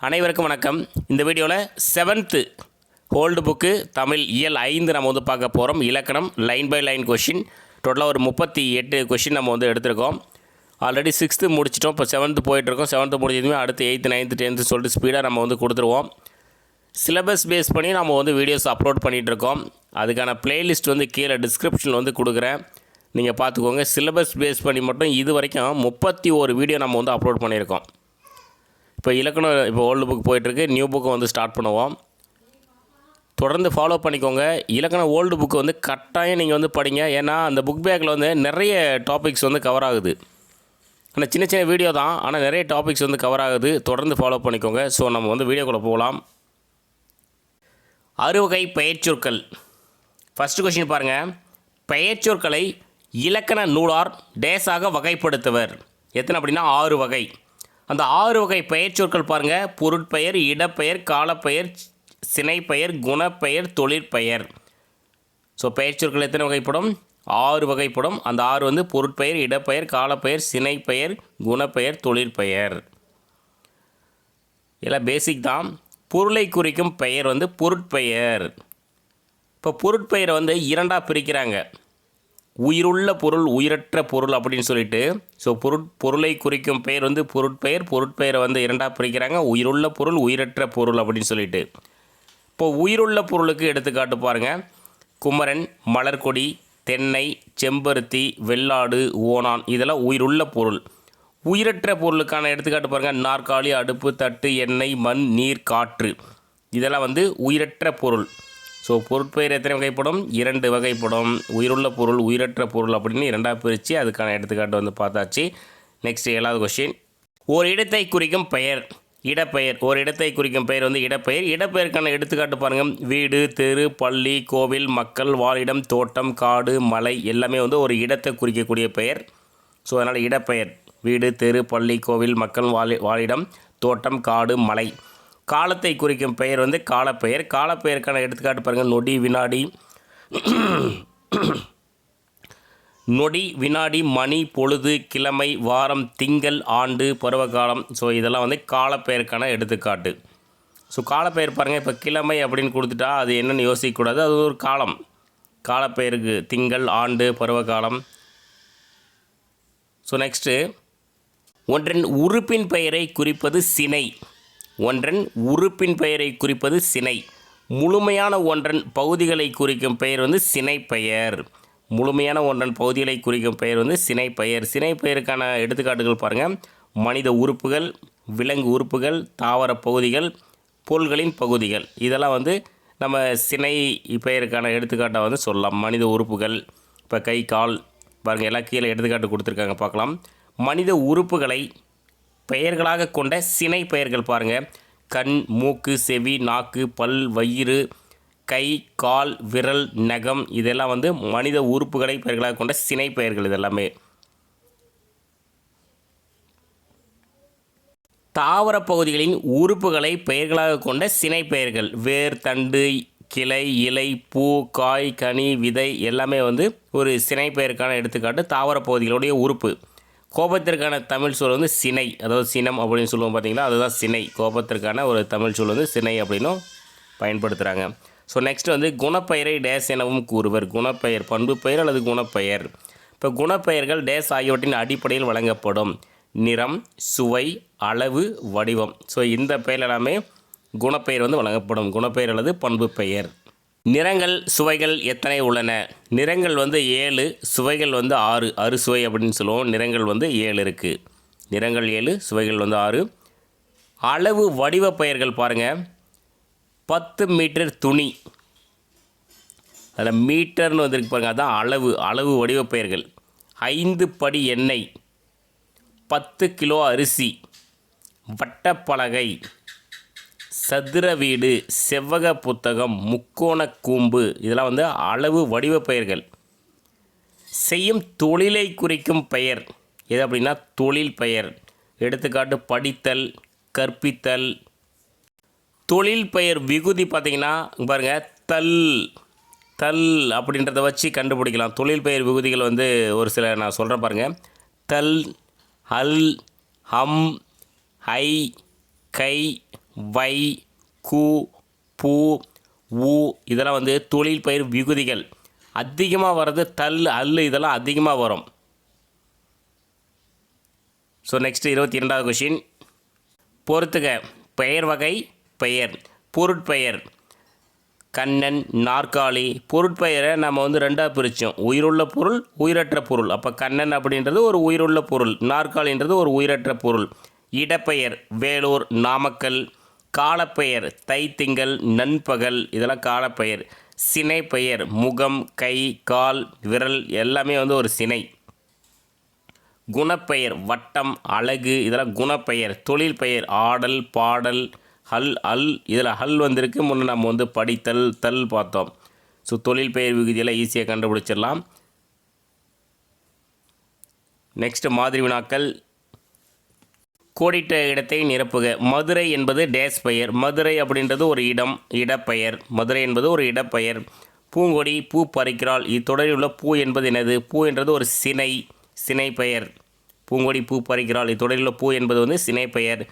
அனைவருக்கும் வணக்கம். இந்த வீடியோவில் 7th ஓல்டு புக்கு தமிழ் இயல் 5 நம்ம பார்க்க போகிறோம். இலக்கணம் லைன் பை லைன் கொஷின். டோட்டலாக ஒரு 38 கொஷின் நம்ம எடுத்திருக்கோம். ஆல்ரெடி 6th முடிச்சிட்டோம். இப்போ 7th போயிட்டுருக்கோம். 7th முடிஞ்சதுமே அடுத்து 8th 9th 10th சொல்லிட்டு ஸ்பீடாக நம்ம கொடுத்துருவோம். சிலபஸ் பேஸ் பண்ணி நம்ம வீடியோஸ் அப்லோட் பண்ணிகிட்ருக்கோம். அதுக்கான பிளேலிஸ்ட் கீழே டிஸ்கிரிப்ஷனில் கொடுக்குறேன், நீங்கள் பார்த்துக்கோங்க. சிலபஸ் பேஸ் பண்ணி மட்டும் இது வரைக்கும் 31 வீடியோ நம்ம அப்லோட் பண்ணியிருக்கோம். இப்போ இலக்கணம் இப்போ ஓல்டு புக் போயிட்டுருக்கு, நியூ புக்கை ஸ்டார்ட் பண்ணுவோம். தொடர்ந்து ஃபாலோ பண்ணிக்கோங்க. இலக்கணம் ஓல்டு புக்கு கட்டாயம் நீங்கள் படிங்க. ஏன்னா அந்த புக் பேக்கில் நிறைய டாபிக்ஸ் கவர் ஆகுது. ஆனால் சின்ன சின்ன வீடியோ தான், ஆனால் நிறைய டாபிக்ஸ் கவர் ஆகுது. தொடர்ந்து ஃபாலோ பண்ணிக்கோங்க. ஸோ நம்ம வீடியோக்குள்ளே போகலாம். அறுவகை பெயர்ச்சொற்கள். ஃபஸ்ட்டு கொஸ்டின் பாருங்கள். பெயர்ச்சொற்களை இலக்கண நூலார் டேஸாக வகைப்படுத்துவர். எத்தனை அப்படின்னா 6 வகை. அந்த 6 வகை பெயர்ச்சொற்கள் பாருங்கள். பொருட்பெயர், இடப்பெயர், காலப்பெயர், சினைப்பெயர், குணப்பெயர், தொழிற்பெயர். ஸோ பெயர்ச்சொற்கள் எத்தனை வகைப்படும்? 6 வகைப்படும். அந்த 6 பொருட்பெயர், இடப்பெயர், காலப்பெயர், சினைப்பெயர், குணப்பெயர், தொழிற்பெயர். இதெல்லாம் பேசிக் தான். பொருளை குறிக்கும் பெயர் பொருட்பெயர். இப்போ பொருட்பெயரை இரண்டாக பிரிக்கிறாங்க. உயிருள்ள பொருள், உயிரற்ற பொருள் அப்படின்னு சொல்லிட்டு. ஸோ பொருளை குறிக்கும் பெயர் பொருட்பெயர். பொருட்பெயரை இரண்டாக பிரிக்கிறாங்க. உயிருள்ள பொருள், உயிரற்ற பொருள் அப்படின்னு சொல்லிட்டு. இப்போ உயிருள்ள பொருளுக்கு எடுத்துக்காட்டு பாருங்கள். குமரன், மலர்கொடி, தென்னை, செம்பருத்தி, வெள்ளாடு, ஓணான், இதெல்லாம் உயிருள்ள பொருள். உயிரற்ற பொருளுக்கான எடுத்துக்காட்டு பாருங்கள். நாற்காலி, அடுப்பு, தட்டு, எண்ணெய், மண், நீர், காற்று, இதெல்லாம் உயிரற்ற பொருள். ஸோ பொருட்பெயர் எத்தனை வகைப்படும்? 2 வகைப்படும். உயிருள்ள பொருள், உயிரற்ற பொருள் அப்படின்னு இரண்டாக பிரித்து அதுக்கான எடுத்துக்காட்டு பார்த்தாச்சு. நெக்ஸ்ட் 7வது கொஸ்டின். ஒரு இடத்தை குறிக்கும் பெயர் இடப்பெயர். ஒரு இடத்தை குறிக்கும் பெயர் இடப்பெயர். இடப்பெயருக்கான எடுத்துக்காட்டு பாருங்கள். வீடு, தெரு, பள்ளி, கோவில், மக்கள், வாழிடம், தோட்டம், காடு, மலை, எல்லாமே ஒரு இடத்தை குறிக்கக்கூடிய பெயர். ஸோ அதனால் இடப்பெயர். வீடு, தெரு, பள்ளி, கோவில், மக்கள், வாழிடம், தோட்டம், காடு, மலை. காலத்தை குறிக்கும் பெயர் காலப்பெயர். காலப்பெயருக்கான எடுத்துக்காட்டு பாருங்கள். நொடி, வினாடி, நொடி, வினாடி, மணி, பொழுது, கிழமை, வாரம், திங்கள், ஆண்டு, பருவகாலம். ஸோ இதெல்லாம் காலப்பெயருக்கான எடுத்துக்காட்டு. ஸோ காலப்பெயர் பாருங்கள். இப்போ கிழமை அப்படின்னு கொடுத்துட்டா அது என்னென்னு யோசிக்கக்கூடாது, அது ஒரு காலம். காலப்பெயருக்கு திங்கள், ஆண்டு, பருவகாலம். ஸோ நெக்ஸ்ட்டு, ஒன்றின் உறுப்பின் பெயரை குறிப்பது சினை. ஒன்றன் உறுப்பின் பெயரை குறிப்பது சினை. முழுமையான ஒன்றன் பகுதிகளை குறிக்கும் பெயர் சினைப்பெயர். முழுமையான ஒன்றன் பகுதிகளை குறிக்கும் பெயர் சினைப்பெயர். சினைப்பெயருக்கான எடுத்துக்காட்டுகள் பாருங்கள். மனித உறுப்புகள், விலங்கு உறுப்புகள், தாவர பகுதிகள், பொருள்களின் பகுதிகள், இதெல்லாம் நம்ம சினை பெயருக்கான எடுத்துக்காட்டாக சொல்லலாம். மனித உறுப்புகள், இப்போ கை, கால் பாருங்கள், எல்லாம் கீழே எடுத்துக்காட்டு கொடுத்துருக்காங்க, பார்க்கலாம். மனித உறுப்புகளை பெயர்களாக கொண்ட சினை பெயர்கள் பாருங்கள். கண், மூக்கு, செவி, நாக்கு, பல், வயிறு, கை, கால், விரல், நகம், இதெல்லாம் மனித உறுப்புகளை பெயர்களாக கொண்ட சினை பெயர்கள். இதெல்லாமே தாவர பகுதிகளின் உறுப்புகளை பெயர்களாக கொண்ட சினை பெயர்கள். வேர், தண்டு, கிளை, இலை, பூ, காய், கனி, விதை, எல்லாமே ஒரு சினை பெயருக்கான எடுத்துக்காட்டு. தாவர பகுதிகளுடைய உறுப்பு. கோபத்திற்கான தமிழ் சொல் சினை, அதாவது சினம் அப்படின்னு சொல்லுவோம் பார்த்தீங்களா, அதுதான் சினை. கோபத்திற்கான ஒரு தமிழ் சொல் சினை அப்படின்னும் பயன்படுத்துகிறாங்க. ஸோ நெக்ஸ்ட் குணப்பெயரை டேஸ் எனவும் கூறுவர். குணப்பெயர் பண்பு பெயர் அல்லது குணப்பெயர். இப்போ குணப்பெயர்கள் டேஸ் ஆகியவற்றின் அடிப்படையில் வழங்கப்படும். நிறம், சுவை, அளவு, வடிவம். ஸோ இந்த பெயர் எல்லாமே குணப்பெயர் வழங்கப்படும். குணப்பெயர் அல்லது பண்பு பெயர். நிறங்கள், சுவைகள் எத்தனை உள்ளன? நிறங்கள் 7, சுவைகள் 6. அறுசுவை அப்படின்னு சொல்லுவோம். நிறங்கள் 7 இருக்குது. நிறங்கள் 7, சுவைகள் 6. அளவு வடிவ பெயர்கள் பாருங்கள். 10 மீட்டர் துணி, அதில் மீட்டர்னு இருக்கு பாருங்கள், அதுதான் அளவு. அளவு வடிவ பெயர்கள். 5 படி எண்ணெய், 10 கிலோ அரிசி, வட்டப்பலகை, சதுர வீடு, செவ்வக புத்தகம், முக்கோண கூம்பு, இதெல்லாம் அளவு வடிவ பெயர்கள். செய்யும் தொழிலை குறிக்கும் பெயர் எது அப்படின்னா தொழில் பெயர். எடுத்துக்காட்டு படித்தல், கற்பித்தல். தொழில் பெயர் விகுதி பார்த்திங்கன்னா பாருங்கள், தல், தல் அப்படின்றத வச்சு கண்டுபிடிக்கலாம். தொழில் பெயர் விகுதிகள் ஒரு சில நான் சொல்கிறேன் பாருங்கள். தல், அல், ஹம், ஐ, கை, வை, கு, பூ, ஊ இதெல்லாம் வந்து தொழில் பெயர் விகுதிகள். அதிகமாக வர்றது தல், அல்லு இதெல்லாம் அதிகமாக வரும். ஸோ நெக்ஸ்ட் 22வது கொஷின். பொறுத்துக. பெயர் வகை பெயர். பொருட்பெயர் கண்ணன், நாற்காலி. பொருட்பெயரை நம்ம வந்து ரெண்டாக பிரித்தோம். உயிருள்ள பொருள், உயிரற்ற பொருள். அப்போ கண்ணன் அப்படின்றது ஒரு உயிருள்ள பொருள், நாற்காலின்றது ஒரு உயிரற்ற பொருள். இடப்பெயர் வேலூர், நாமக்கல். காலப்பெயர் தை, திங்கள், நண்பகல் இதெல்லாம் காலப்பெயர். சினை பெயர் முகம், கை, கால், விரல் எல்லாமே வந்து ஒரு சினை. குணப்பெயர் வட்டம், அழகு இதெல்லாம் குணப்பெயர். தொழில் பெயர் ஆடல், பாடல், ஹல், அல் இதில் ஹல் வந்திருக்கு. முன்னே நம்ம வந்து படித்தல், தல் பார்த்தோம். ஸோ தொழில் பெயர் விகுதியெல்லாம் ஈஸியாக கண்டுபிடிச்சிடலாம். நெக்ஸ்ட் மாதிரி வினாக்கள். கோடிட்ட இடத்தை நிரப்புக. மதுரை என்பது டேஸ் பெயர். மதுரை அப்படின்றது ஒரு இடம், இடப்பெயர். மதுரை என்பது ஒரு இடப்பெயர். பூங்கொடி பூ பறிக்கிறாள். இத்தொடரில் உள்ள பூ என்பது என்னது? பூ என்றது ஒரு சினை, சினை பெயர். பூங்கொடி பூ பறிக்கிறாள். இத்தொடரில் உள்ள பூ என்பது வந்து சினை பெயர்.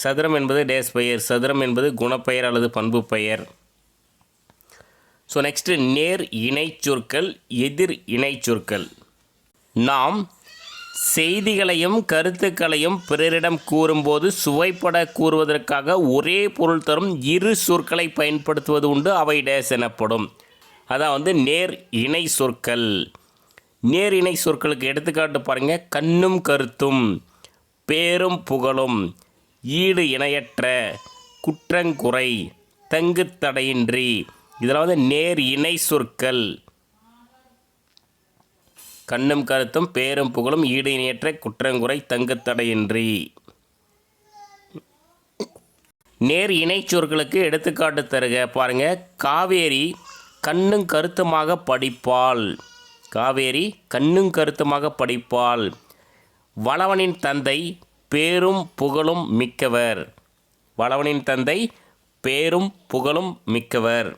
சதுரம் என்பது டேஸ் பெயர். சதுரம் என்பது குணப்பெயர் அல்லது பண்பு பெயர். ஸோ நெக்ஸ்ட்டு நேர் இணை சொற்கள், எதிர் இணை சொற்கள். நாம் செய்திகளையும் கருத்துக்களையும் பிறரிடம் கூறும்போது சுவைப்பட கூறுவதற்காக ஒரே பொருள் தரும் இரு சொற்களை பயன்படுத்துவது உண்டு. அவை டேஸ் எனப்படும். அதான் வந்து நேர் இணை சொற்கள். நேர் இணை சொற்களுக்கு எடுத்துக்காட்டு பாருங்கள். கண்ணும் கருத்தும், பேரும் புகழும், ஈடு இணையற்ற, குற்றங்குறை, தங்கு தடையின்றி இதெல்லாம் வந்து நேர் இணை சொற்கள். கண்ணும் கருத்தும், பேரும் புகழும், ஈடு இணையற்ற, குற்றங்குறை, தங்கு தடையின்றி. நேர் இணை சொற்களுக்கு எடுத்துக்காட்டு தருக பாருங்க. காவேரி கண்ணும் கருத்துமாக படிப்பாள். காவேரி கண்ணும் கருத்துமாக படிப்பாள். வளவனின் தந்தை பேரும் புகழும் மிக்கவர். வளவனின் தந்தை பேரும் புகழும் மிக்கவர்.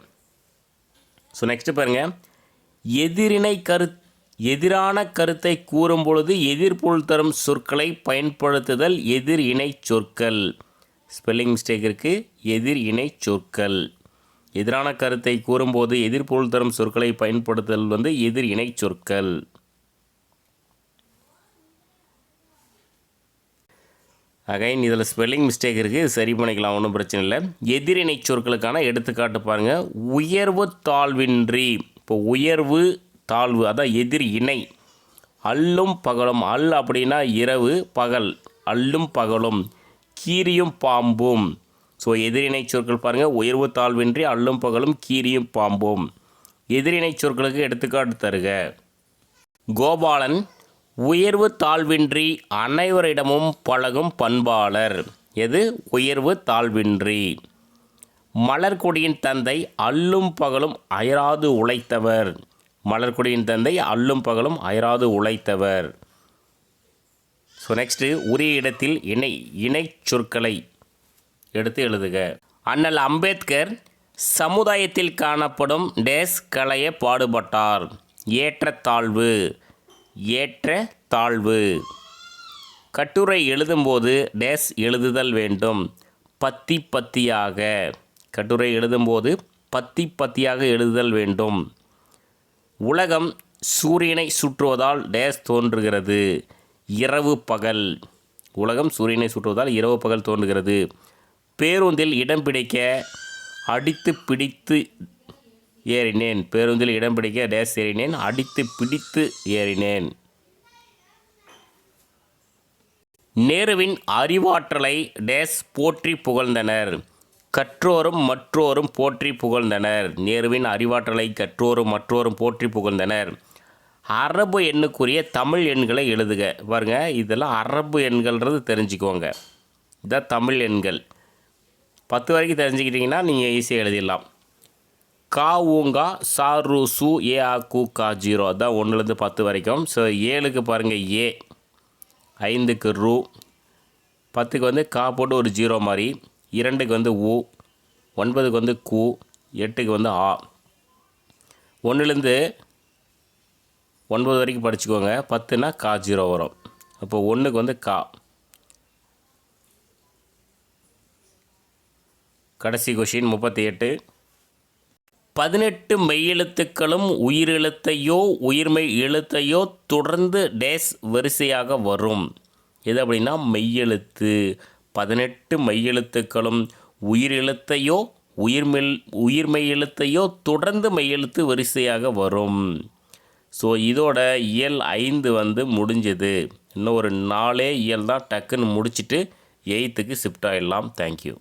ஸோ நெக்ஸ்ட் பாருங்க. எதிரான கருத்தை கூறும் பொழுது எதிர்பொருள் தரும் சொற்களை பயன்படுத்துதல் எதிர் இணை சொற்கள். ஸ்பெல்லிங் மிஸ்டேக் இருக்குது. எதிர் இணை சொற்கள். எதிரான கருத்தை கூறும்போது எதிர்பொருள் தரும் சொற்களை பயன்படுத்துதல் வந்து எதிர் இணை சொற்கள். அகைன் இதில் ஸ்பெல்லிங் மிஸ்டேக் இருக்குது, சரி பண்ணிக்கலாம், ஒன்றும் பிரச்சனை இல்லை. எதிரிணை சொற்களுக்கான எடுத்துக்காட்டு பாருங்கள். உயர்வு தாழ்வின்றி. இப்போ உயர்வு தாழ்வு அதான் எதிர் இணை. அல்லும் பகலும். அல் அப்படின்னா இரவு, பகல். அல்லும் பகலும். கீரியும் பாம்பும். ஸோ எதிரிணை சொற்கள் பாருங்கள். உயர்வு தாழ்வின்றி, அல்லும் பகலும், கீரியும் பாம்பும். எதிரிணை சொற்களுக்கு எடுத்துக்காட்டு தருக. கோபாலன் உயர்வு தாழ்வின்றி அனைவரிடமும் பழகும் பண்பாளர். எது? உயர்வு தாழ்வின்றி. மலர்கொடியின் தந்தை அல்லும் பகலும் அயராது உழைத்தவர். மலர்கொடியின் தந்தை அல்லும் பகலும் அயராது உழைத்தவர். ஸோ நெக்ஸ்ட்டு உரிய இடத்தில் இணை சொற்களை எடுத்து எழுதுக. அண்ணல் அம்பேத்கர் சமுதாயத்தில் காணப்படும் டேஸ் களைய பாடுபட்டார். ஏற்றத்தாழ்வு. ஏற்ற தாழ்வு. கட்டுரை எழுதும்போது டேஸ் எழுதுதல் வேண்டும். பத்தி பத்தியாக. கட்டுரை எழுதும்போது பத்தி பத்தியாக எழுதுதல் வேண்டும். உலகம் சூரியனை சுற்றுவதால் டேஸ் தோன்றுகிறது. இரவு பகல். உலகம் சூரியனை சுற்றுவதால் இரவு பகல் தோன்றுகிறது. பேருந்தில் இடம் பிடிக்க அடித்து பிடித்து ஏறினேன். பேருந்தில் இடம் பிடிக்க டேஸ் ஏறினேன். அடித்து பிடித்து ஏறினேன். நேருவின் அறிவாற்றலை டேஸ் போற்றி புகழ்ந்தனர். கற்றோரும் மற்றோரும் போற்றி புகழ்ந்தனர். நேருவின் அறிவாற்றலை கற்றோரும் மற்றோரும் போற்றி புகழ்ந்தனர். அரபு எண்ணுக்குரிய தமிழ் எண்களை எழுதுக. பாருங்க, இதெல்லாம் அரபு எண்கள்ன்றது தெரிஞ்சுக்கோங்க. இதான் தமிழ் எண்கள். 10 வரைக்கும் தெரிஞ்சுக்கிட்டிங்கன்னா நீங்கள் ஈஸியாக எழுதிடலாம். கா ஊங்கா சா ரு சு ஏ ஆ கு கா 0 அதுதான் 1லேருந்து 10 வரைக்கும். ஸோ 7க்கு பாருங்கள் ஏ, 5க்கு ரூ, 10க்கு வந்து கா போட்டு ஒரு 0 மாதிரி, 2க்கு வந்து ஊ, 9க்கு வந்து கு, 8க்கு வந்து ஆ. 1லேருந்து 9 வரைக்கும் படிச்சுக்கோங்க. 10னா கா 0 வரும். அப்போ 1க்கு வந்து கா, கடைசி கொஷின் 38. 18 மெய்யெழுத்துக்களும் உயிரெழுத்தையோ உயிர்மெய் எழுத்தையோ தொடர்ந்து டேஸ் வரிசையாக வரும். எது அப்படின்னா மெய்யெழுத்து. 18 மெய்யெழுத்துக்களும் உயிரெழுத்தையோ உயிர்மெய் எழுத்தையோ தொடர்ந்து மெய்யெழுத்து வரிசையாக வரும். ஸோ இதோட இயல் 5 வந்து முடிஞ்சது. இன்னும் ஒரு 4 இயல் தான், டக்குன்னு முடிச்சுட்டு 8க்கு ஷிஃப்ட் ஆகிடலாம். தேங்க்யூ.